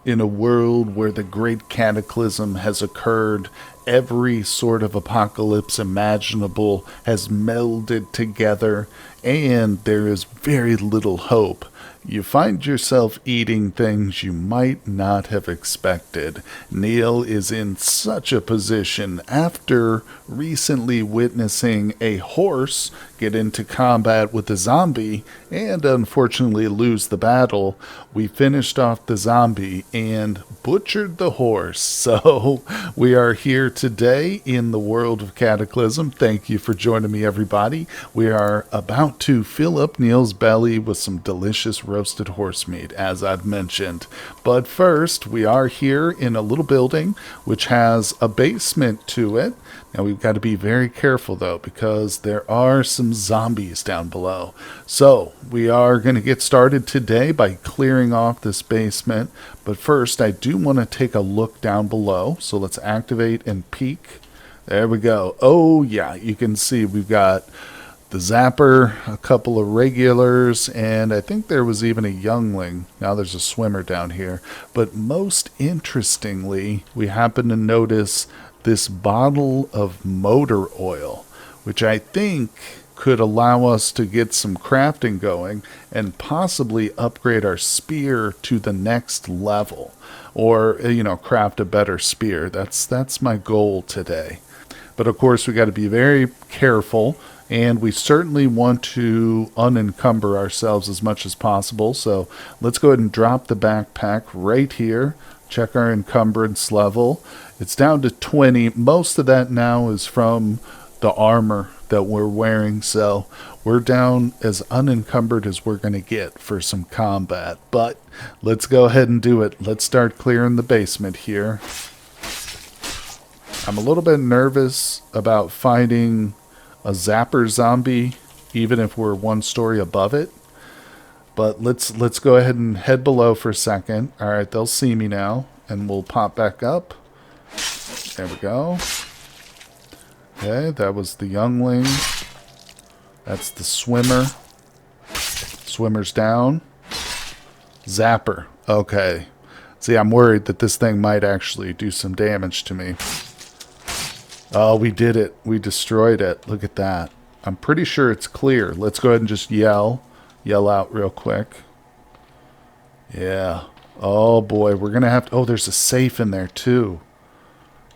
In a world where the great cataclysm has occurred, every sort of apocalypse imaginable has melded together, and there is very little hope. You find yourself eating things you might not have expected. Neil is in such a position after recently witnessing a horse get into combat with a zombie and unfortunately lose the battle. We finished off the zombie and butchered the horse. So we are here today in the world of Cataclysm. Thank you for joining me, everybody. We are about to fill up Neil's belly with some delicious roasted horse meat, as I've mentioned. But first, we are here in a little building which has a basement to it. Now we've got to be very careful though, because there are some zombies down below. So we are going to get started today by clearing off this basement. But first, I do want to take a look down below. So let's activate and peek. There we go. Oh yeah, you can see we've got the zapper, a couple of regulars, and I think there was even a youngling. Now there's a swimmer down here. But most interestingly, we happen to notice this bottle of motor oil, which I think could allow us to get some crafting going and possibly upgrade our spear to the next level, or craft a better spear. That's my goal today. But of course, we got to be very careful, and we certainly want to unencumber ourselves as much as possible. So let's go ahead and drop the backpack right here. Check our encumbrance level. It's down to 20. Most of that now is from the armor that we're wearing, so we're down as unencumbered as we're going to get for some combat. But let's go ahead and do it. Let's start clearing the basement here. I'm a little bit nervous about fighting a zapper zombie, even if we're one story above it. But let's go ahead and head below for a second. All right, they'll see me now, and we'll pop back up. There we go. Okay, that was the youngling. That's the swimmer. Swimmer's down. Zapper. Okay. See, I'm worried that this thing might actually do some damage to me. Oh, we did it. We destroyed it. Look at that. I'm pretty sure it's clear. Let's go ahead and just yell out real quick. Yeah. Oh boy, we're gonna have to... Oh, there's a safe in there too.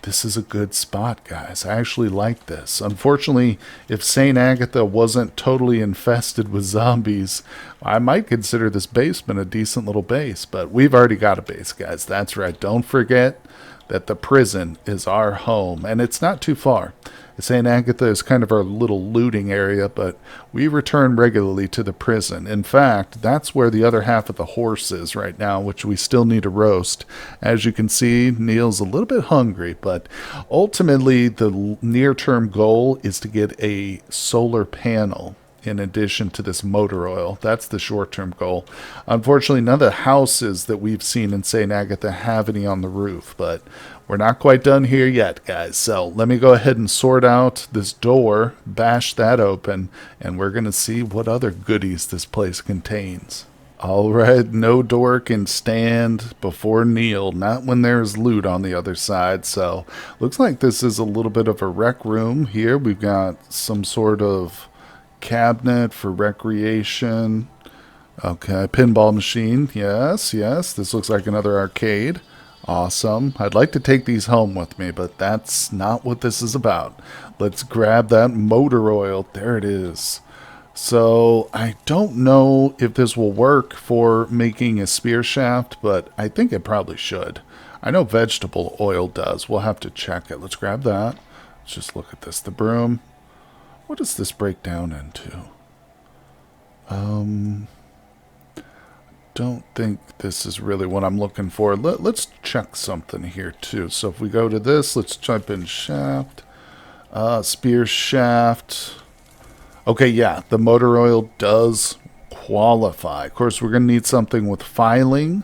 This is a good spot, guys. I actually like this. Unfortunately, if St. Agatha wasn't totally infested with zombies, I might consider this basement a decent little base. But we've already got a base, guys. That's right. Don't forget that the prison is our home, and it's not too far. St. Agatha is kind of our little looting area, but we return regularly to the prison. In fact, that's where the other half of the horse is right now, which we still need to roast. As you can see, Neil's a little bit hungry, but ultimately the near-term goal is to get a solar panel in addition to this motor oil. That's the short-term goal. Unfortunately, none of the houses that we've seen in St. Agatha have any on the roof, but we're not quite done here yet, guys. So let me go ahead and sort out this door, bash that open, and we're going to see what other goodies this place contains. All right, no door can stand before Neil, not when there's loot on the other side. So looks like this is a little bit of a rec room here. We've got some sort of cabinet for recreation. Okay, pinball machine. Yes. This looks like another arcade. Awesome. I'd like to take these home with me, but that's not what this is about. Let's grab that motor oil. There it is. So I don't know if this will work for making a spear shaft, but I think it probably should. I know vegetable oil does. We'll have to check it. Let's grab that. Let's just look at this. The broom. What does this break down into? Don't think this is really what I'm looking for. Let's check something here too. So if we go to this, let's type in shaft. Spear shaft. Okay, yeah, the motor oil does qualify. Of course, we're going to need something with filing.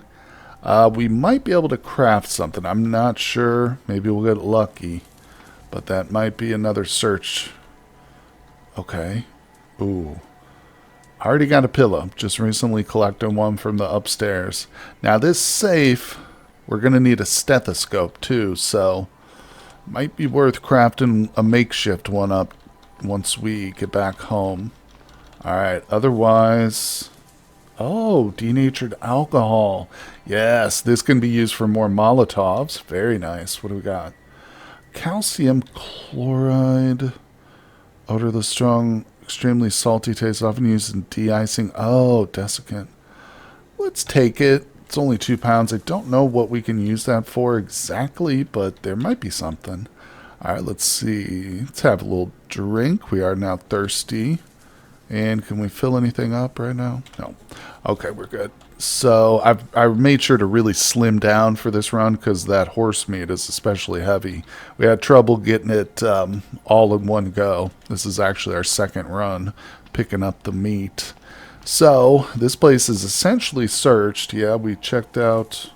We might be able to craft something. I'm not sure. Maybe we'll get lucky. But that might be another search. Okay. Ooh. I already got a pillow. Just recently collected one from the upstairs. Now this safe We're going to need a stethoscope too, so might be worth crafting a makeshift one up once we get back home. Alright, otherwise... Oh, denatured alcohol. Yes, this can be used for more Molotovs. Very nice. What do we got? Calcium chloride. Odorless, strong, extremely salty taste, often used in de-icing. Oh, desiccant. Let's take it. It's only 2 pounds. I don't know what we can use that for exactly, but there might be something. Alright, let's see. Let's have a little drink. We are now thirsty. And can we fill anything up right now? No. Okay, we're good. So I made sure to really slim down for this run because that horse meat is especially heavy. We had trouble getting it all in one go. This is actually our second run picking up the meat. So this place is essentially searched. Yeah, we checked out...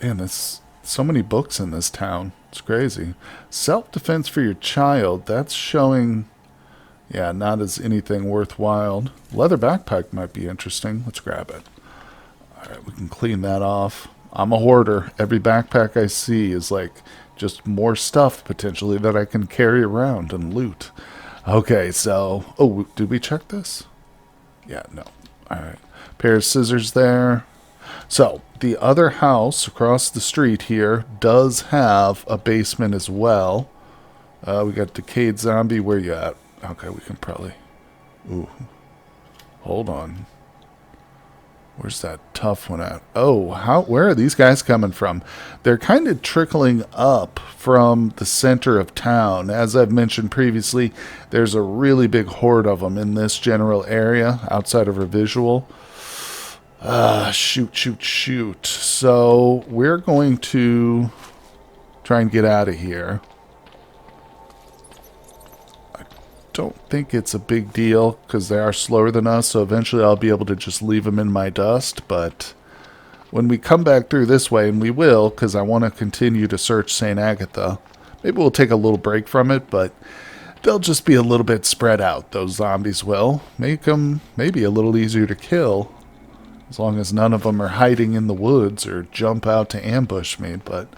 Man, there's so many books in this town. It's crazy. Self-defense for your child. That's showing... Yeah, not as anything worthwhile. Leather backpack might be interesting. Let's grab it. Alright, we can clean that off. I'm a hoarder. Every backpack I see is like just more stuff potentially that I can carry around and loot. Okay, so... Oh, did we check this? Yeah, no. Alright. Pair of scissors there. So, the other house across the street here does have a basement as well. We got Decayed Zombie. Where you at? Okay, we can probably... Ooh. Hold on. Where's that tough one at? Oh, where are these guys coming from? They're kind of trickling up from the center of town. As I've mentioned previously, there's a really big horde of them in this general area outside of our visual. Shoot. So, we're going to try and get out of here. Don't think it's a big deal because they are slower than us, so eventually I'll be able to just leave them in my dust. But when we come back through this way, and we will because I want to continue to search St. Agatha, maybe we'll take a little break from it, but they'll just be a little bit spread out. Those zombies will make them maybe a little easier to kill as long as none of them are hiding in the woods or jump out to ambush me. But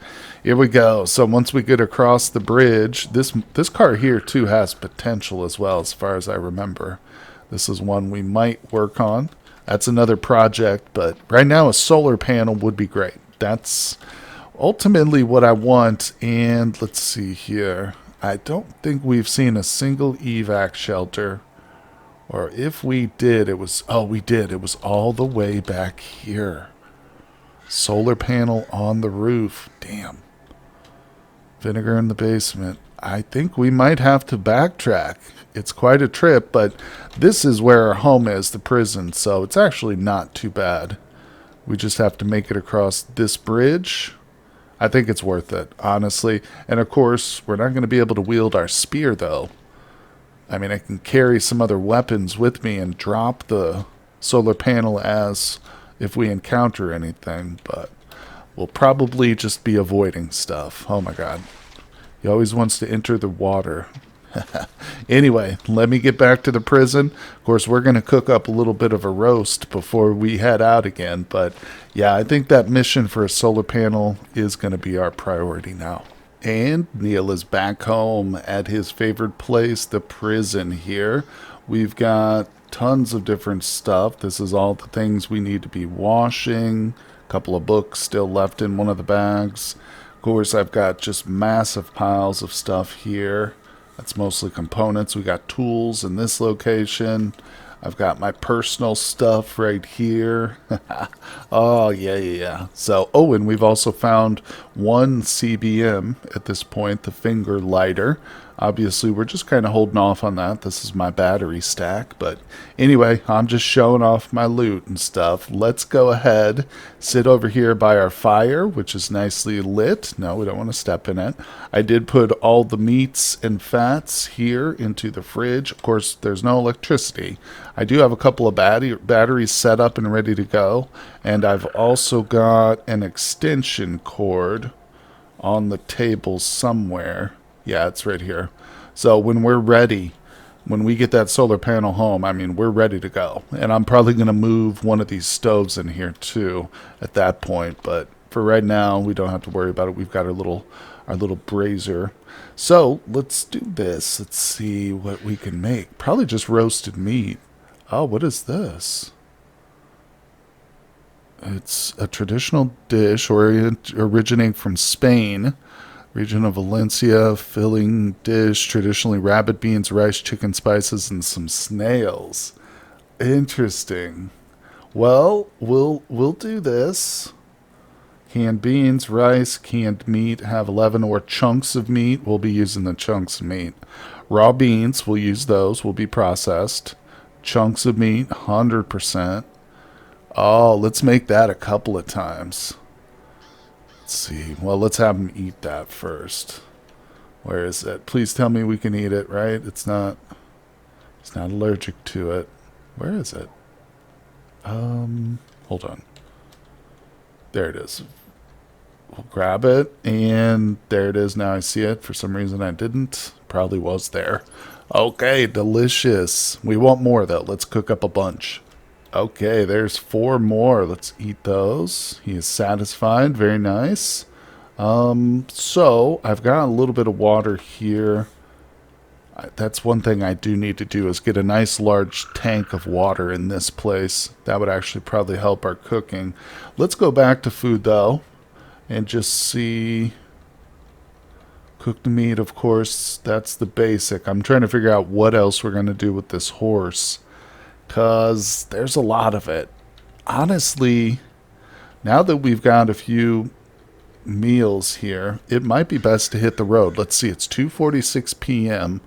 here we go. So once we get across the bridge, this car here too has potential as well, as far as I remember. This is one we might work on. That's another project, but right now a solar panel would be great. That's ultimately what I want. And let's see here. I don't think we've seen a single evac shelter. Or if we did, it was... Oh, we did. It was all the way back here. Solar panel on the roof. Damn. Vinegar in the basement. I think we might have to backtrack. It's quite a trip, but this is where our home is, the prison, so it's actually not too bad. We just have to make it across this bridge. I think it's worth it, honestly. And of course, we're not going to be able to wield our spear, though. I mean, I can carry some other weapons with me and drop the solar panel as if we encounter anything, but we'll probably just be avoiding stuff. Oh my god. He always wants to enter the water. Anyway, let me get back to the prison. Of course, we're going to cook up a little bit of a roast before we head out again, but yeah, I think that mission for a solar panel is going to be our priority now. And Neil is back home at his favorite place, the prison here. We've got tons of different stuff. This is all the things we need to be washing. A couple of books still left in one of the bags. Of course, I've got just massive piles of stuff here. That's mostly components. We got tools in this location. I've got my personal stuff right here. Oh, yeah. So, oh, and we've also found one CBM at this point, the finger lighter. Obviously, we're just kind of holding off on that. This is my battery stack. But anyway, I'm just showing off my loot and stuff. Let's go ahead, sit over here by our fire, which is nicely lit. No, we don't want to step in it. I did put all the meats and fats here into the fridge. Of course, there's no electricity. I do have a couple of batteries set up and ready to go. And I've also got an extension cord on the table somewhere. Yeah, it's right here. So when we're ready, when we get that solar panel home, I mean, we're ready to go. And I'm probably going to move one of these stoves in here too at that point. But for right now, we don't have to worry about it. We've got our little brazier. So let's do this. Let's see what we can make. Probably just roasted meat. Oh, what is this? It's a traditional dish originating from Spain, region of Valencia, filling dish, traditionally rabbit beans, rice, chicken, spices, and some snails. Interesting. Well, we'll do this. Canned beans, rice, canned meat, have 11 or chunks of meat. We'll be using the chunks of meat. Raw beans, we'll use those, will be processed. Chunks of meat, 100%. Oh, let's make that a couple of times. Let's see. Well, let's have them eat that first. Where is it? Please tell me we can eat it, right? It's not allergic to it. Where is it? Hold on. There it is. We'll grab it, and there it is. Now I see it. For some reason I didn't. Probably was there. Okay, delicious. We want more, though. Let's cook up a bunch. Okay, there's 4 more. Let's eat those. He is satisfied. Very nice. So I've got a little bit of water here. That's one thing I do need to do, is get a nice large tank of water in this place. That would actually probably help our cooking. Let's go back to food, though, and just see. Cooked meat, of course, that's the basic. I'm trying to figure out what else we're going to do with this horse, because there's a lot of it. Honestly, now that we've got a few meals here, it might be best to hit the road. Let's see, it's 2:46 p.m.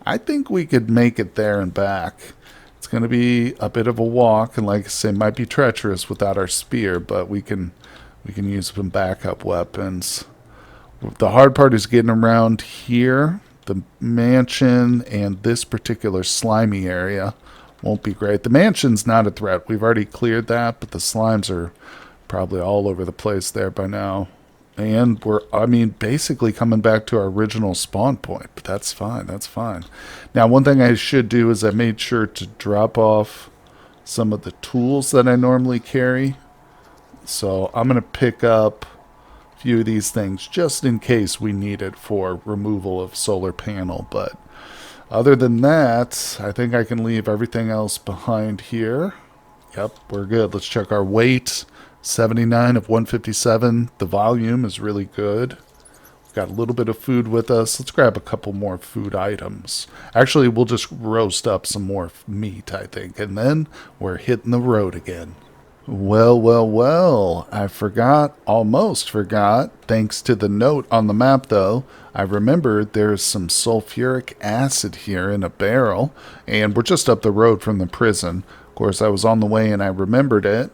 I think we could make it there and back. It's going to be a bit of a walk, and like I say, might be treacherous without our spear, but we can use some backup weapons. The hard part is getting around here. The mansion and this particular slimy area won't be great. The mansion's not a threat. We've already cleared that, but the slimes are probably all over the place there by now. And we're, basically coming back to our original spawn point, but that's fine. That's fine. Now, one thing I should do is I made sure to drop off some of the tools that I normally carry. So I'm going to pick up a few of these things just in case we need it for removal of solar panel. But other than that, I think I can leave everything else behind here. Yep, we're good. Let's check our weight. 79 of 157. The volume is really good. We've got a little bit of food with us. Let's grab a couple more food items. Actually, we'll just roast up some more meat, I think. And then we're hitting the road again. Well. I almost forgot. Thanks to the note on the map, though, I remembered there's some sulfuric acid here in a barrel. And we're just up the road from the prison. Of course, I was on the way and I remembered it.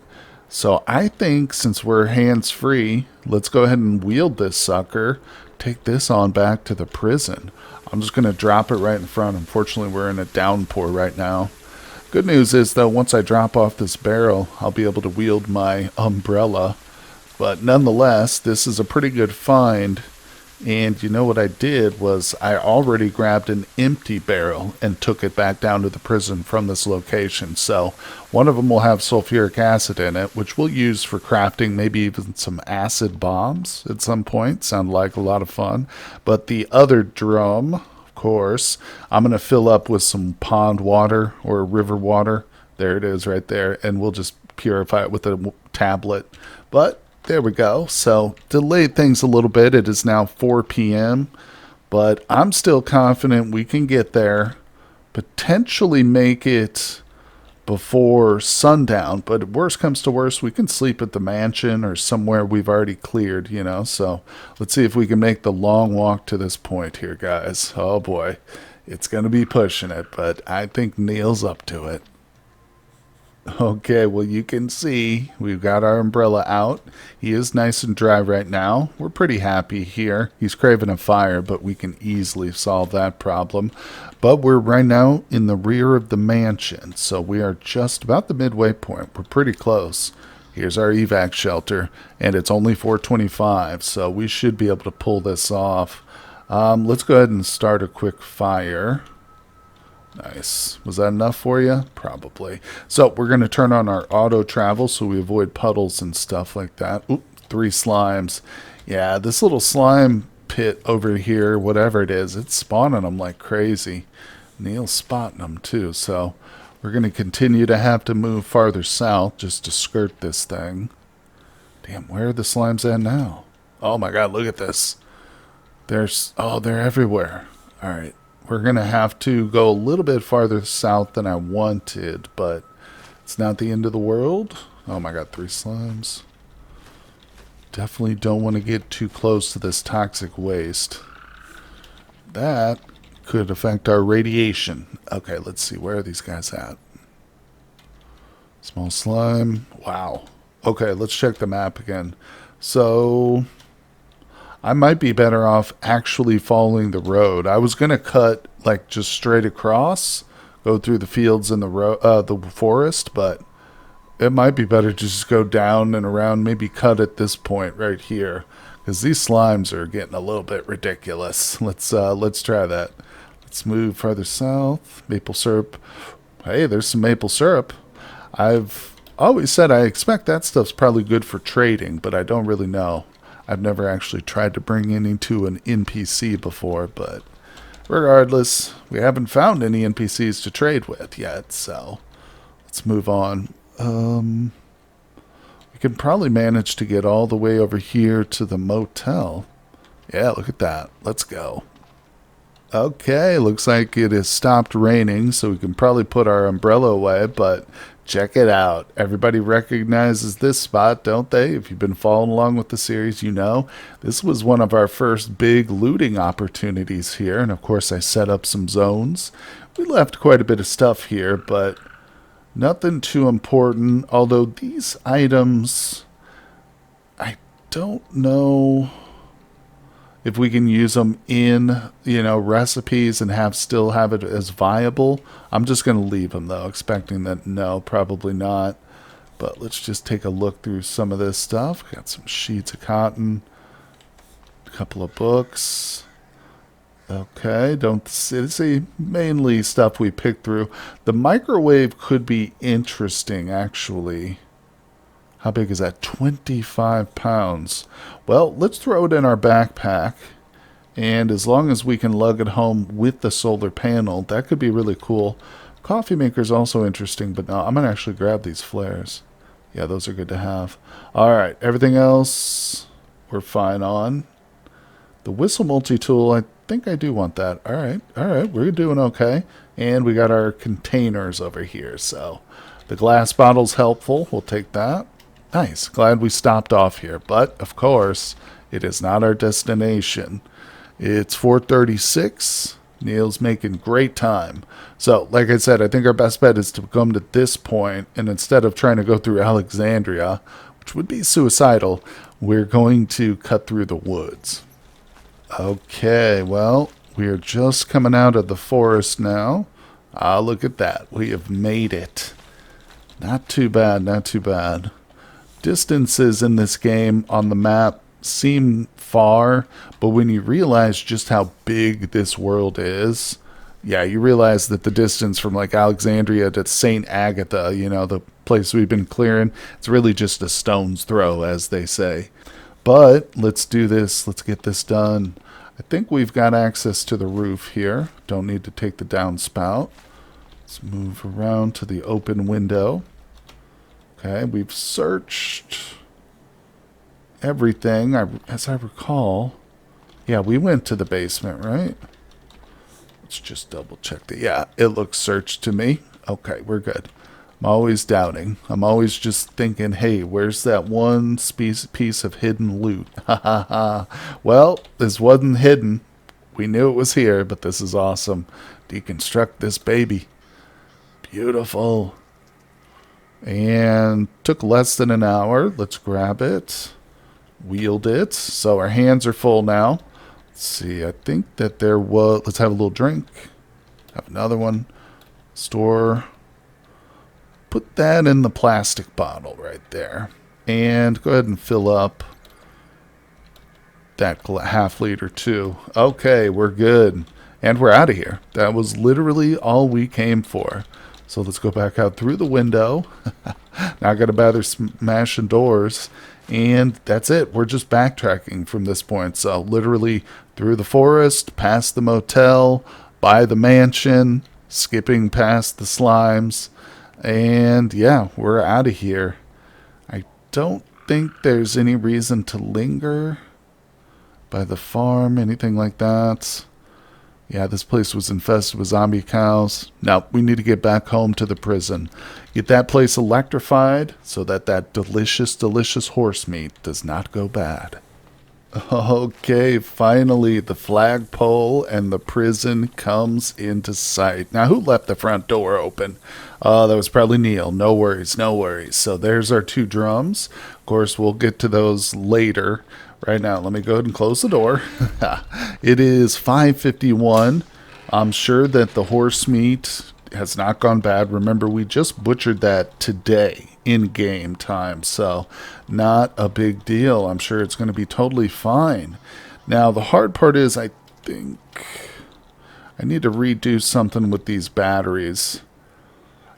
So I think since we're hands-free, let's go ahead and wield this sucker. Take this on back to the prison. I'm just going to drop it right in front. Unfortunately, we're in a downpour right now. Good news is, though, once I drop off this barrel, I'll be able to wield my umbrella. But nonetheless, this is a pretty good find. And you know what I did was I already grabbed an empty barrel and took it back down to the prison from this location. So one of them will have sulfuric acid in it, which we'll use for crafting maybe even some acid bombs at some point. Sound like a lot of fun. But the other drum, of course, I'm going to fill up with some pond water or river water. There it is right there. And we'll just purify it with a tablet. But there we go. So delayed things a little bit. It is now 4 p.m. But I'm still confident we can get there. Potentially make it before sundown. But worst comes to worst, we can sleep at the mansion or somewhere we've already cleared, you know. So let's see if we can make the long walk to this point here, guys. Oh boy. It's going to be pushing it. But I think Neil's up to it. Okay, well, you can see we've got our umbrella out. He is nice and dry right now. We're pretty happy here. He's craving a fire, but we can easily solve that problem. But we're right now in the rear of the mansion, so we are just about the midway point. We're pretty close. Here's our evac shelter, and it's only 4:25, so we should be able to pull this off. Let's go ahead and start a quick fire. Nice. Was that enough for you? Probably. So we're going to turn on our auto travel so we avoid puddles and stuff like that. Oop, 3 slimes. Yeah, this little slime pit over here, whatever it is, it's spawning them like crazy. Neil's spotting them too, so we're going to continue to have to move farther south just to skirt this thing. Damn, where are the slimes at now? Oh my god, look at this. They're everywhere. Alright, we're going to have to go a little bit farther south than I wanted, but it's not the end of the world. Oh my god, 3 slimes. Definitely don't want to get too close to this toxic waste. That could affect our radiation. Okay, let's see. Where are these guys at? Small slime. Wow. Okay, let's check the map again. So, I might be better off actually following the road. I was going to cut, like, just straight across, go through the fields and the forest, but it might be better to just go down and around, maybe cut at this point right here, because these slimes are getting a little bit ridiculous. Let's try that. Let's move farther south. Maple syrup. Hey, there's some maple syrup. I've always said I expect that stuff's probably good for trading, but I don't really know. I've never actually tried to bring any to an NPC before, but regardless, we haven't found any NPCs to trade with yet, so let's move on. We can probably manage to get all the way over here to the motel. Yeah, look at that. Let's go. Okay, looks like it has stopped raining, so we can probably put our umbrella away, but check it out. Everybody recognizes this spot, don't they? If you've been following along with the series, you know. This was one of our first big looting opportunities here, and of course I set up some zones. We left quite a bit of stuff here, but nothing too important, although these items, I don't know if we can use them in, recipes and still have it as viable. I'm just going to leave them, though, expecting that no, probably not. But let's just take a look through some of this stuff. Got some sheets of cotton, a couple of books. Okay, don't see, mainly stuff we picked through. The microwave could be interesting, actually. How big is that? 25 pounds. Well, let's throw it in our backpack. And as long as we can lug it home with the solar panel, that could be really cool. Coffee maker is also interesting, but no, I'm going to actually grab these flares. Yeah, those are good to have. All right, everything else we're fine on. The whistle multi-tool, I think I do want that. All right, we're doing okay. And we got our containers over here, so the glass bottle's helpful. We'll take that. Nice. Glad we stopped off here. But, of course, it is not our destination. It's 4:36. Neil's making great time. So, like I said, I think our best bet is to come to this point, and instead of trying to go through Alexandria, which would be suicidal, we're going to cut through the woods. Okay, well, we are just coming out of the forest now. Ah, look at that. We have made it. Not too bad, not too bad. Distances in this game on the map seem far, but when you realize just how big this world is, yeah, you realize that the distance from like Alexandria to St. Agatha, the place we've been clearing, it's really just a stone's throw, as they say. But let's do this. Let's get this done. I think we've got access to the roof here. Don't need to take the downspout. Let's move around to the open window. Okay, we've searched everything, as I recall. Yeah, we went to the basement, right? Let's just double check that. Yeah, it looks searched to me. Okay, we're good. I'm always doubting. I'm always just thinking, hey, where's that one piece of hidden loot? Ha ha ha. Well, this wasn't hidden. We knew it was here, but this is awesome. Deconstruct this baby. Beautiful. And took less than an hour. Let's grab it. Wield it. So our hands are full now. Let's see. I think that there was... Let's have a little drink. Have another one. Store. Put that in the plastic bottle right there. And go ahead and fill up that half liter too. Okay, we're good. And we're out of here. That was literally all we came for. So let's go back out through the window. Not going to bother smashing doors. And that's it. We're just backtracking from this point. So literally through the forest, past the motel, by the mansion, skipping past the slimes. And yeah, we're out of here. I don't think there's any reason to linger by the farm, anything like that. Yeah, this place was infested with zombie cows. Now, we need to get back home to the prison. Get that place electrified so that that delicious, delicious horse meat does not go bad. Okay, finally, the flagpole and the prison comes into sight. Now, who left the front door open? Oh, that was probably Neil. No worries, no worries. So there's our 2 drums. Of course, we'll get to those later. Right now, let me go ahead and close the door. It is 5:51. I'm sure that the horse meat has not gone bad. Remember, we just butchered that today in game time, so not a big deal. I'm sure it's going to be totally fine. Now, the hard part is I think I need to redo something with these batteries.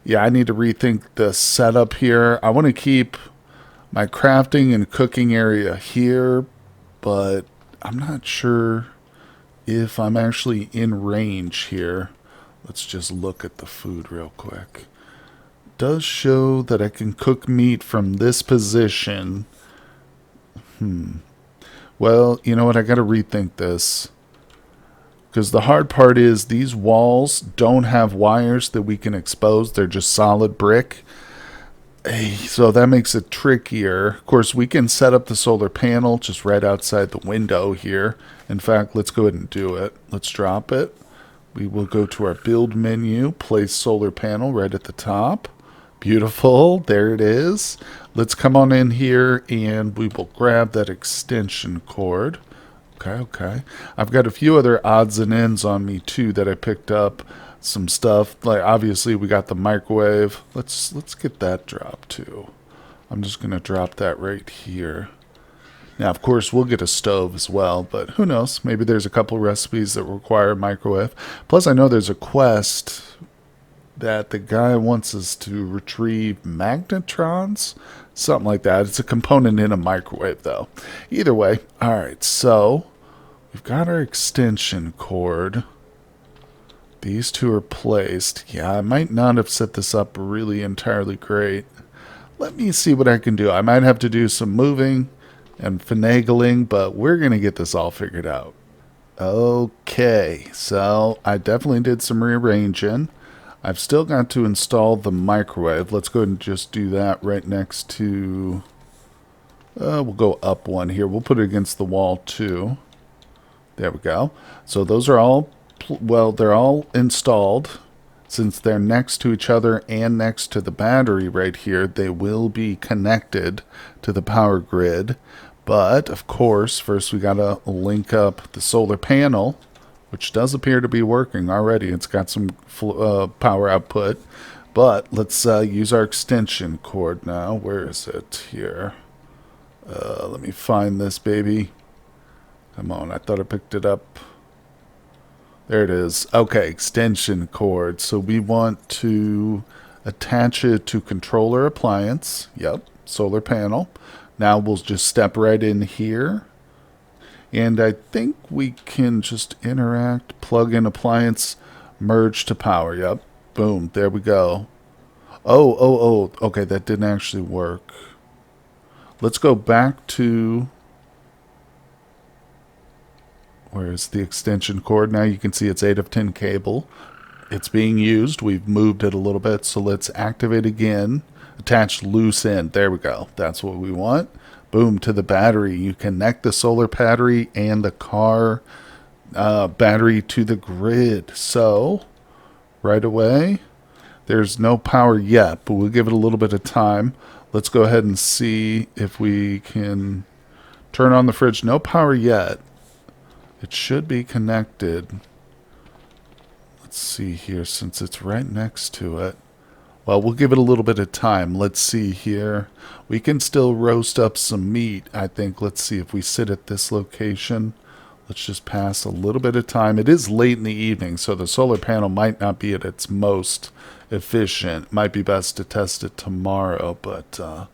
Yeah, I need to rethink the setup here. I want to keep my crafting and cooking area here, but I'm not sure if I'm actually in range here. Let's just look at the food real quick. It does show that I can cook meat from this position. Well, you know what? I got to rethink this. Because the hard part is these walls don't have wires that we can expose. They're just solid brick. So that makes it trickier. Of course, we can set up the solar panel just right outside the window here. In fact, let's go ahead and do it. Let's drop it. We will go to our build menu, place solar panel right at the top. Beautiful. There it is. Let's come on in here and we will grab that extension cord. Okay. I've got a few other odds and ends on me too that I picked up. Some stuff, like obviously we got the microwave. Let's get that dropped too. I'm just gonna drop that right here. Now, of course, we'll get a stove as well, but who knows? Maybe there's a couple recipes that require a microwave. Plus, I know there's a quest that the guy wants us to retrieve magnetrons, something like that. It's a component in a microwave, though. Either way, all right. So we've got our extension cord. These 2 are placed. Yeah, I might not have set this up really entirely great. Let me see what I can do. I might have to do some moving and finagling, but we're going to get this all figured out. Okay, so I definitely did some rearranging. I've still got to install the microwave. Let's go ahead and just do that right next to... we'll go up one here. We'll put it against the wall too. There we go. So those are all... Well, they're all installed. Since they're next to each other and next to the battery right here, they will be connected to the power grid. But, of course, first we got to link up the solar panel, which does appear to be working already. It's got some power output. But let's use our extension cord now. Where is it? Here. Let me find this baby. Come on, I thought I picked it up. There it is. Okay, extension cord. So we want to attach it to controller appliance. Yep, solar panel. Now we'll just step right in here. And I think we can just interact, plug in appliance, merge to power. Yep, boom, there we go. Oh, okay, that didn't actually work. Let's go back to... Where's the extension cord? Now you can see it's 8 of 10 cable. It's being used. We've moved it a little bit. So let's activate again. Attach loose end. There we go. That's what we want. Boom, to the battery. You connect the solar battery and the car battery to the grid. So right away, there's no power yet, but we'll give it a little bit of time. Let's go ahead and see if we can turn on the fridge. No power yet. It should be connected. Let's see here, since it's right next to it. Well, we'll give it a little bit of time. Let's see here. We can still roast up some meat, I think. Let's see if we sit at this location. Let's just pass a little bit of time. It is late in the evening, so the solar panel might not be at its most efficient. Might be best to test it tomorrow, but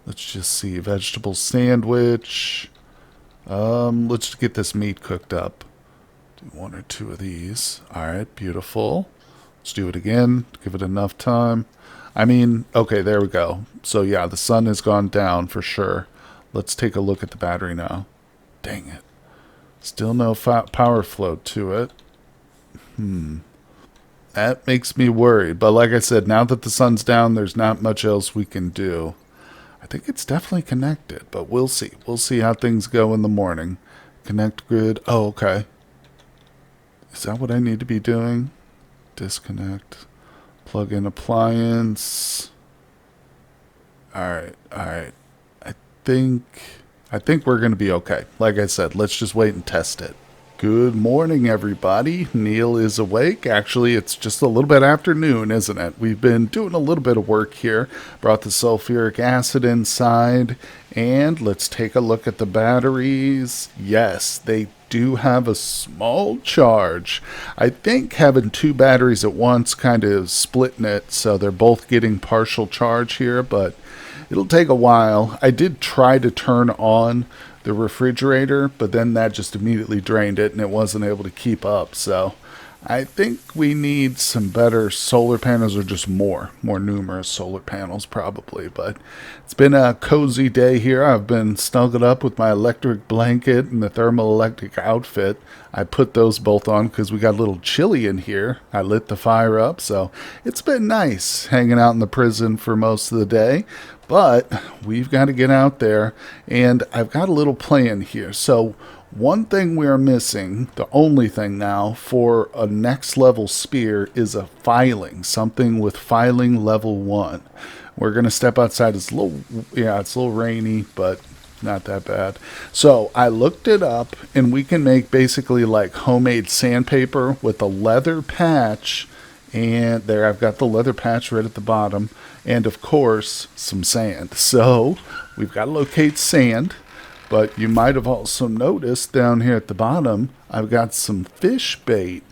Let's just see. Vegetable sandwich. Let's get this meat cooked up. Do 1 or 2 of these. Alright, beautiful. Let's do it again. Give it enough time. I mean, okay, there we go. So yeah, the sun has gone down for sure. Let's take a look at the battery now. Dang it. Still no power flow to it. That makes me worried. But like I said, now that the sun's down, there's not much else we can do. I think it's definitely connected, but we'll see. We'll see how things go in the morning. Connect grid. Oh, okay. Is that what I need to be doing? Disconnect. Plug in appliance. Alright, alright. I think we're going to be okay. Like I said, let's just wait and test it. Good morning, everybody. Neil is awake. Actually, it's just a little bit afternoon, isn't it? We've been doing a little bit of work here. Brought the sulfuric acid inside. And let's take a look at the batteries. Yes, they do have a small charge. I think having 2 batteries at once kind of splitting it, so they're both getting partial charge here, but it'll take a while. I did try to turn on the refrigerator, but then that just immediately drained it and it wasn't able to keep up. So I think we need some better solar panels, or just more numerous solar panels probably. But it's been a cozy day here. I've been snuggled up with my electric blanket and the thermoelectric outfit. I put those both on because we got a little chilly in here. I lit the fire up, so it's been nice hanging out in the prison for most of the day. But we've got to get out there, and I've got a little plan here. So one thing we are missing, the only thing now, for a next level spear is a filing, something with filing level 1. We're going to step outside. It's a little rainy, but not that bad. So I looked it up, and we can make basically like homemade sandpaper with a leather patch. And there, I've got the leather patch right at the bottom. And of course, some sand. So we've got to locate sand. But you might have also noticed down here at the bottom, I've got some fish bait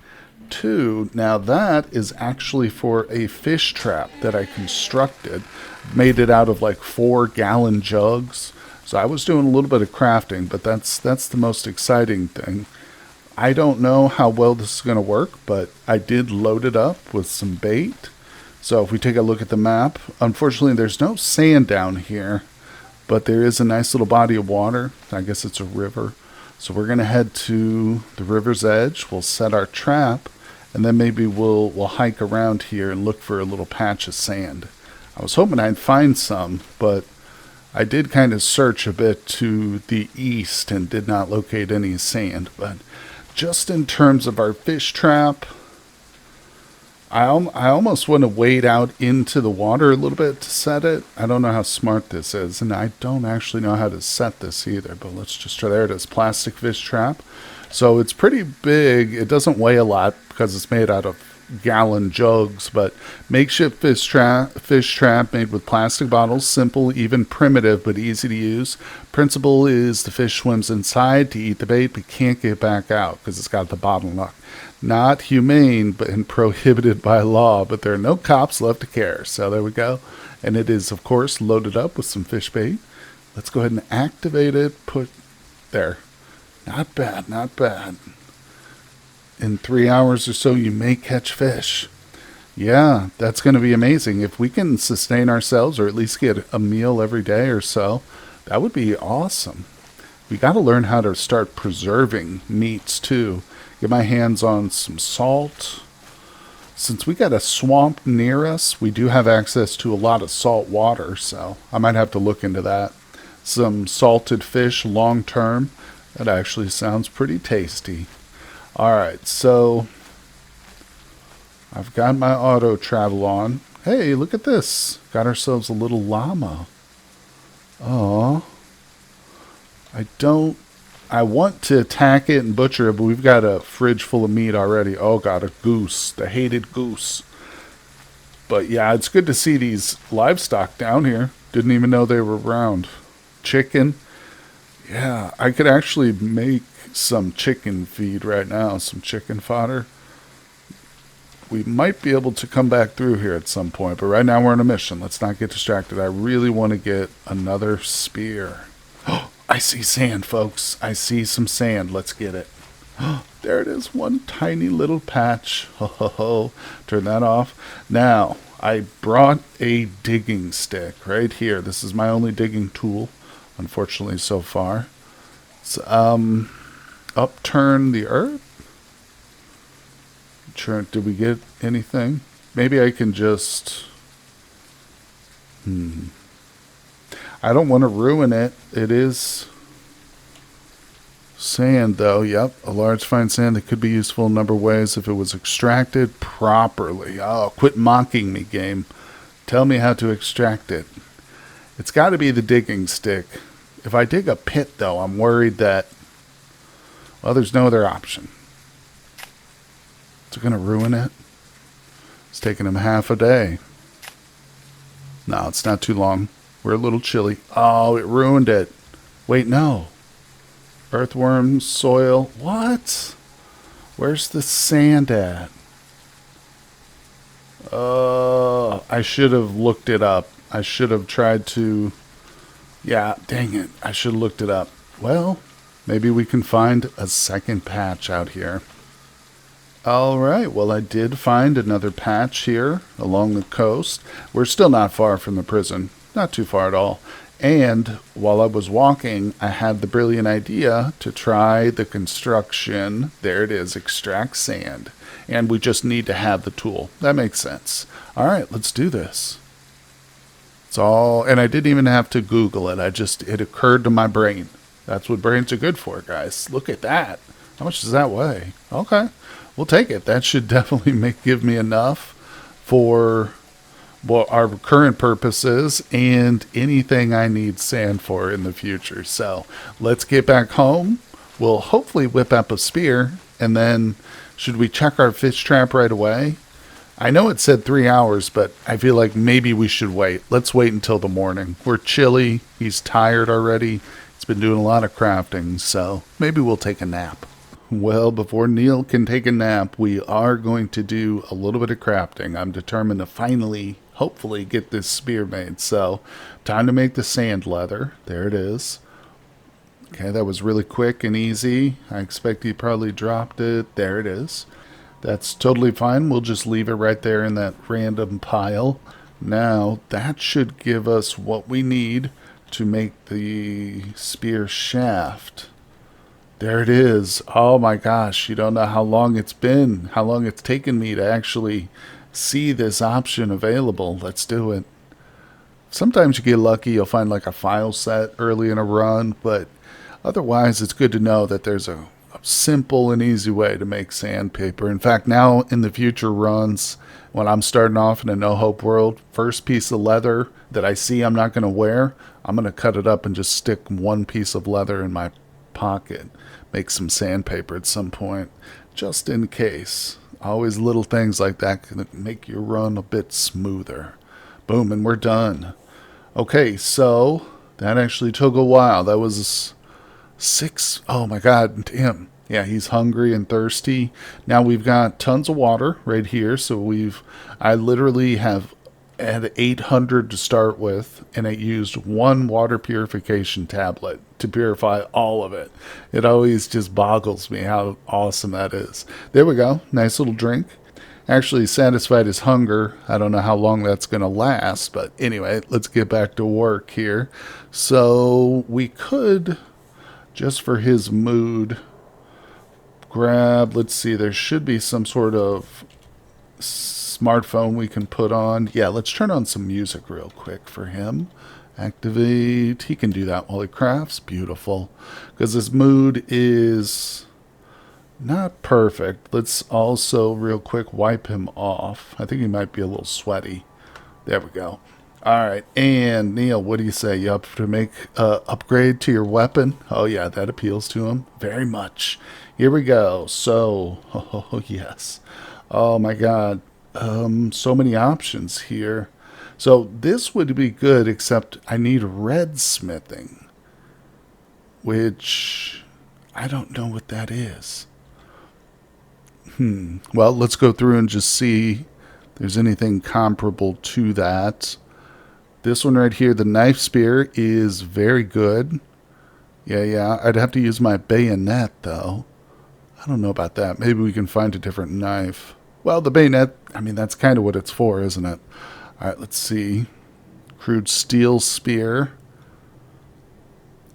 too. Now that is actually for a fish trap that I constructed. Made it out of like 4-gallon jugs. So I was doing a little bit of crafting, but that's the most exciting thing. I don't know how well this is going to work, but I did load it up with some bait. So if we take a look at the map, unfortunately there's no sand down here, but there is a nice little body of water. I guess it's a river. So we're going to head to the river's edge. We'll set our trap, and then maybe we'll hike around here and look for a little patch of sand. I was hoping I'd find some, but I did kind of search a bit to the east and did not locate any sand. But just in terms of our fish trap, I almost want to wade out into the water a little bit to set it. I don't know how smart this is, and I don't actually know how to set this either, but let's just try. There it is, plastic fish trap. So it's pretty big. It doesn't weigh a lot because it's made out of gallon jugs, but makeshift fish trap made with plastic bottles. Simple, even primitive, but easy to use. Principle is the fish swims inside to eat the bait but can't get back out because it's got the bottle lock. Not humane but and prohibited by law, but there are no cops left to care. So there we go. And it is, of course, loaded up with some fish bait. Let's go ahead and activate it. Put there. Not bad, not bad. In 3 hours or so, you may catch fish. Yeah, that's going to be amazing. If we can sustain ourselves, or at least get a meal every day or so, that would be awesome. We got to learn how to start preserving meats too. Get my hands on some salt. Since we got a swamp near us, we do have access to a lot of salt water, so I might have to look into that. Some salted fish long term. That actually sounds pretty tasty. Alright, so I've got my auto travel on. Hey, look at this. Got ourselves a little llama. Oh, I want to attack it and butcher it, but we've got a fridge full of meat already. Oh, got a goose, the hated goose. But yeah, it's good to see these livestock down here. Didn't even know they were around. Chicken. Yeah, I could actually make some chicken feed right now, some chicken fodder. we might be able to come back through here at some point, but right now we're on a mission. Let's not get distracted. I really want to get another spear. Oh, I see sand, folks. I see some sand. Let's get it. There it is, one tiny little patch. Ho, ho, ho. Turn that off. Now, I brought a digging stick right here. This is my only digging tool, unfortunately, so far. It's, upturn the earth. Did we get anything? Maybe I can just... I don't want to ruin it. It is... sand, though. Yep, a large fine sand that could be useful in a number of ways if it was extracted properly. Oh, quit mocking me, game. Tell me how to extract it. It's got to be the digging stick. If I dig a pit, though, I'm worried that... well, there's no other option. Is it going to ruin it? It's taking him half a day. No, it's not too long. We're a little chilly. Oh, it ruined it. Wait, no. Earthworms, soil. What? Where's the sand at? I should have looked it up. I should have tried to... yeah, dang it. I should have looked it up. Well, maybe we can find a second patch out here. Alright, well I did find another patch here along the coast. We're still not far from the prison. Not too far at all. And while I was walking, I had the brilliant idea to try the construction. There it is, extract sand. And we just need to have the tool. That makes sense. Alright, let's do this. It's all, and I didn't even have to Google it. It occurred to my brain. That's what brains are good for, guys. Look at that. How much does that weigh? Okay. We'll take it. That should definitely give me enough for our current purposes and anything I need sand for in the future. So let's get back home. We'll hopefully whip up a spear, and then should we check our fish trap right away? I know it said 3 hours, but I feel like maybe we should wait. Let's wait until the morning. We're chilly. He's tired already. He's been doing a lot of crafting, so maybe we'll take a nap. Well, before Neil can take a nap, we are going to do a little bit of crafting. I'm determined to finally, hopefully, get this spear made. So, time to make the sand leather. There it is. Okay, that was really quick and easy. I expect he probably dropped it. There it is. That's totally fine. We'll just leave it right there in that random pile. Now, that should give us what we need to make the spear shaft. There it is. Oh my gosh, you don't know how long it's been, how long it's taken me to actually see this option available. Let's do it. Sometimes you get lucky, you'll find like a file set early in a run, but otherwise it's good to know that there's a simple and easy way to make sandpaper. In fact, now in the future runs, when I'm starting off in a no-hope world, first piece of leather that I see I'm not going to wear, I'm going to cut it up and just stick one piece of leather in my pocket. Make some sandpaper at some point, just in case. Always little things like that can make your run a bit smoother. Boom, and we're done. Okay, so that actually took a while. That was 6. Oh my god, damn. Yeah, he's hungry and thirsty. Now we've got tons of water right here. So I literally have had 800 to start with, and I used one water purification tablet to purify all of it. It always just boggles me how awesome that is. There we go. Nice little drink. Actually satisfied his hunger. I don't know how long that's going to last, but anyway, let's get back to work here. So we could, just for his mood, grab, let's see, there should be some sort of smartphone we can put on. Yeah, let's turn on some music real quick for him. Activate. He can do that while he crafts. Beautiful. Because his mood is not perfect. Let's also real quick wipe him off. I think he might be a little sweaty. There we go. Alright, and Neil, what do you say? You up to make upgrade to your weapon? Oh yeah, that appeals to him very much. Here we go. So, oh yes. Oh my god. So many options here. So this would be good, except I need red smithing, which I don't know what that is. Well, let's go through and just see if there's anything comparable to that. This one right here, the knife spear, is very good. Yeah. I'd have to use my bayonet, though. I don't know about that. Maybe we can find a different knife. Well, the bayonet, I mean, that's kind of what it's for, isn't it? All right, let's see. Crude steel spear.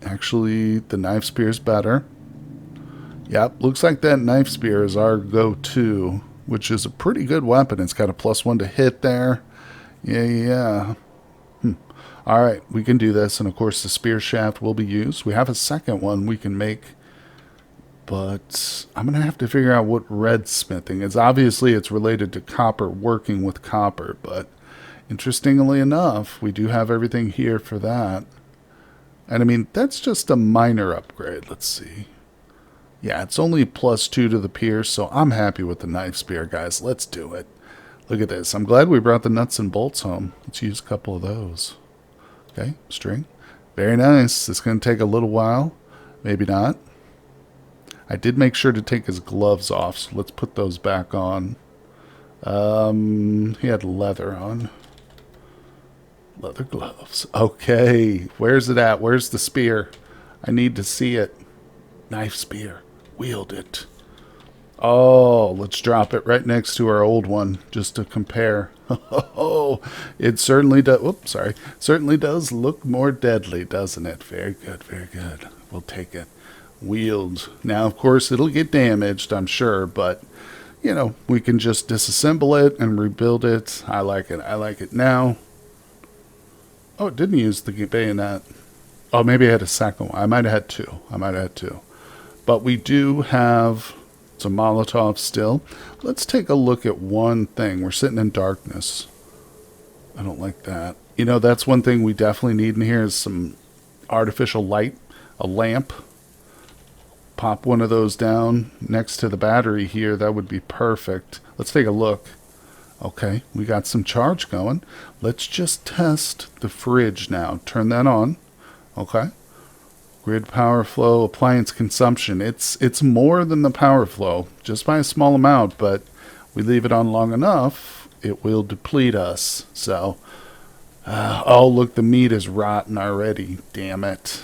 Actually, the knife spear is better. Yep, looks like that knife spear is our go-to, which is a pretty good weapon. It's got a +1 to hit there. Yeah. All right, we can do this, and of course the spear shaft will be used. We have a second one we can make, but I'm going to have to figure out what red smithing is. Obviously, it's related to copper, working with copper, but interestingly enough, we do have everything here for that. And I mean, that's just a minor upgrade. Let's see. Yeah, it's only +2 to the pierce, so I'm happy with the knife spear, guys. Let's do it. Look at this. I'm glad we brought the nuts and bolts home. Let's use a couple of those. Okay, string. Very nice. It's going to take a little while. Maybe not. I did make sure to take his gloves off, so let's put those back on. He had leather on. Leather gloves. Okay, where's it at? Where's the spear? I need to see it. Knife spear. Wield it. Oh, let's drop it right next to our old one just to compare. Oh, it certainly does. Whoops, sorry. Certainly does look more deadly, doesn't it? Very good, very good. We'll take it. Wield. Now, of course, it'll get damaged, I'm sure, but, you know, we can just disassemble it and rebuild it. I like it. I like it now. Oh, it didn't use the bayonet. Oh, maybe I had a second one. I might have had two. But we do have some Molotov still. Let's take a look at one thing. We're sitting in darkness. I don't like that. You know, that's one thing we definitely need in here is some artificial light, a lamp. Pop one of those down next to the battery here. That would be perfect. Let's take a look. Okay, we got some charge going. Let's just test the fridge now. Turn that on. Okay. Grid power flow, appliance consumption. It's more than the power flow, just by a small amount, but we leave it on long enough, it will deplete us. So, oh, look, the meat is rotten already. Damn it.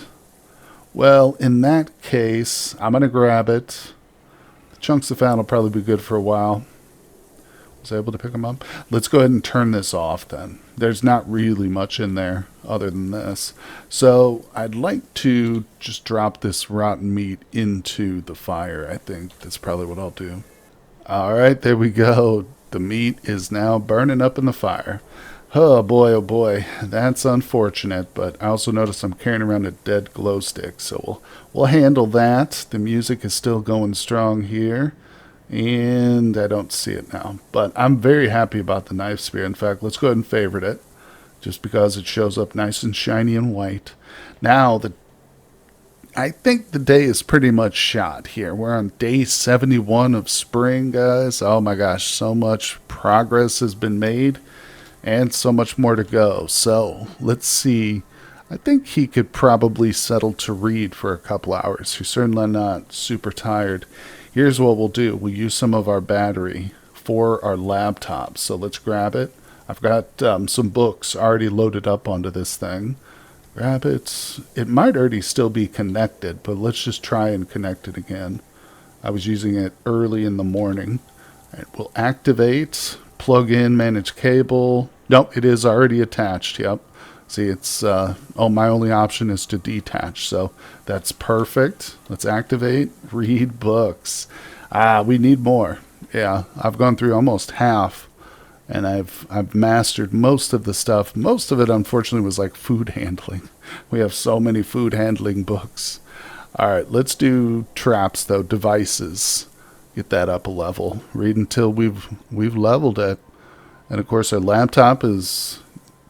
Well, in that case, I'm going to grab it. The chunks of fat will probably be good for a while. Was I able to pick them up? Let's go ahead and turn this off then. There's not really much in there other than this. So I'd like to just drop this rotten meat into the fire. I think that's probably what I'll do. All right, there we go. The meat is now burning up in the fire. Oh boy, that's unfortunate, but I also noticed I'm carrying around a dead glow stick, so we'll handle that. The music is still going strong here. And I don't see it now. But I'm very happy about the knife spear. In fact, let's go ahead and favorite it. Just because it shows up nice and shiny and white. Now, I think the day is pretty much shot here. We're on day 71 of spring, guys. Oh my gosh, so much progress has been made. And so much more to go. So, let's see. I think he could probably settle to read for a couple hours. He's certainly not super tired. Here's what we'll do. We'll use some of our battery for our laptop. So let's grab it. I've got some books already loaded up onto this thing. Grab it. It might already still be connected, but let's just try and connect it again. I was using it early in the morning. All right, we'll activate, plug in, manage cable. Nope, it is already attached. Yep. See, it's, my only option is to detach, so that's perfect. Let's activate, read books. We need more. Yeah, I've gone through almost half, and I've mastered most of the stuff. Most of it, unfortunately, was like food handling. We have so many food handling books. All right, let's do traps, though, devices. Get that up a level. Read until we've leveled it. And, of course, our laptop is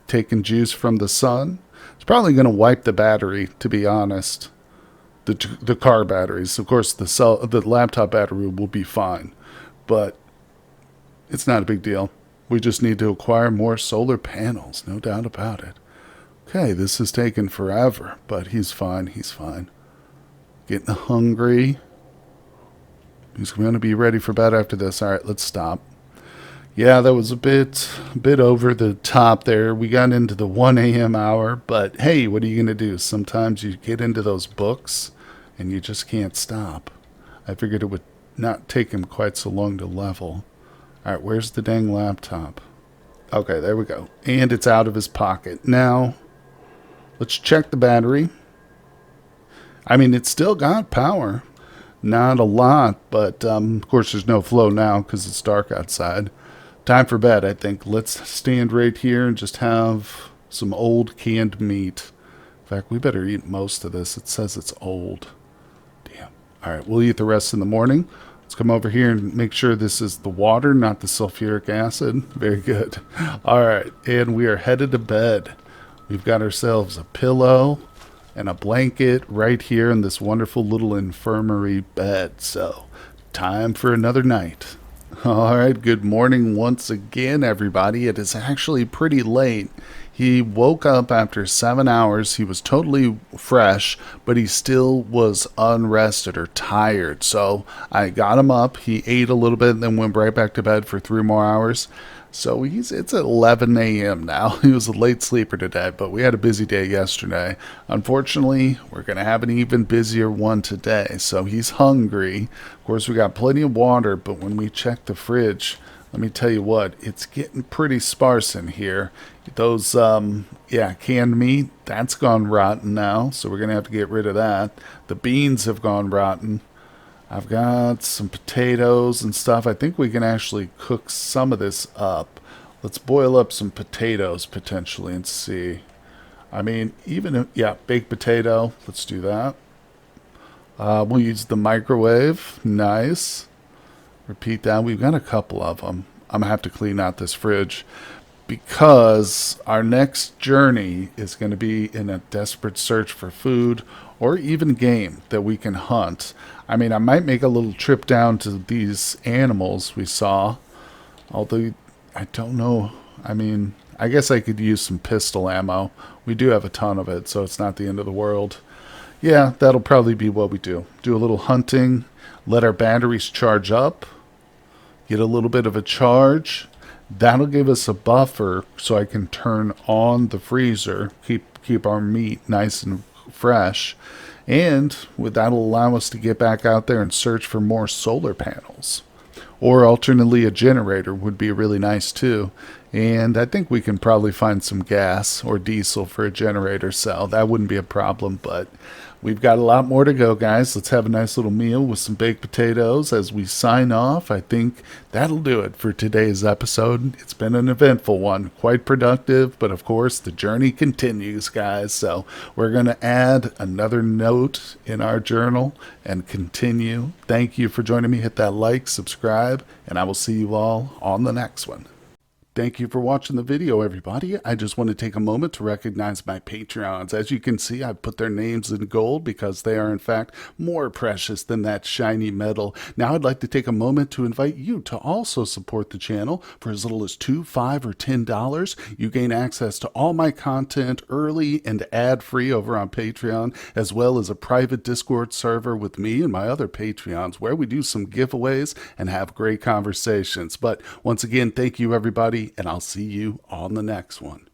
taking juice from the sun. It's probably going to wipe the battery, to be honest. The car batteries. Of course, the laptop battery will be fine. But it's not a big deal. We just need to acquire more solar panels, no doubt about it. Okay, this has taken forever, but he's fine. Getting hungry. He's going to be ready for bed after this. All right, let's stop. Yeah, that was a bit over the top there. We got into the 1 a.m. hour, but hey, what are you going to do? Sometimes you get into those books and you just can't stop. I figured it would not take him quite so long to level. All right, where's the dang laptop? Okay, there we go. And it's out of his pocket. Now, let's check the battery. I mean, it's still got power. Not a lot, but of course there's no flow now because it's dark outside. Time for bed, I think. Let's stand right here and just have some old canned meat. In fact, we better eat most of this. It says it's old. Damn. All right, we'll eat the rest in the morning. Let's come over here and make sure this is the water, not the sulfuric acid. Very good. All right, and we are headed to bed. We've got ourselves a pillow and a blanket right here in this wonderful little infirmary bed. So, time for another night. All right, good morning once again, everybody. It is actually pretty late. He woke up after 7 hours. He was totally fresh, but he still was unrested or tired. So I got him up. He ate a little bit and then went right back to bed for 3 more hours. So it's 11 a.m. now. He was a late sleeper today, but we had a busy day yesterday. Unfortunately, we're going to have an even busier one today. So he's hungry. Of course, we got plenty of water, but when we check the fridge, let me tell you what, it's getting pretty sparse in here. Those, canned meat, that's gone rotten now, so we're going to have to get rid of that. The beans have gone rotten. I've got some potatoes and stuff. I think we can actually cook some of this up. Let's boil up some potatoes potentially and see. I mean, baked potato. Let's do that. We'll use the microwave. Nice. Repeat that. We've got a couple of them. I'm going to have to clean out this fridge because our next journey is going to be in a desperate search for food or even game that we can hunt. I mean, I might make a little trip down to these animals we saw, although I don't know. I mean, I guess I could use some pistol ammo. We do have a ton of it, so it's not the end of the world. Yeah, that'll probably be what we do. Do a little hunting, let our batteries charge up, get a little bit of a charge. That'll give us a buffer so I can turn on the freezer, keep our meat nice and fresh, and that'll allow us to get back out there and search for more solar panels. Or alternately, a generator would be really nice too. And I think we can probably find some gas or diesel for a generator, so that wouldn't be a problem. But we've got a lot more to go, guys. Let's have a nice little meal with some baked potatoes as we sign off. I think that'll do it for today's episode. It's been an eventful one, quite productive, but of course the journey continues, guys. So we're going to add another note in our journal and continue. Thank you for joining me. Hit that like, subscribe, and I will see you all on the next one. Thank you for watching the video, everybody. I just want to take a moment to recognize my Patreons. As you can see, I've put their names in gold because they are, in fact, more precious than that shiny metal. Now, I'd like to take a moment to invite you to also support the channel for as little as $2, $5, or $10. You gain access to all my content early and ad-free over on Patreon, as well as a private Discord server with me and my other Patreons where we do some giveaways and have great conversations. But once again, thank you, everybody, and I'll see you on the next one.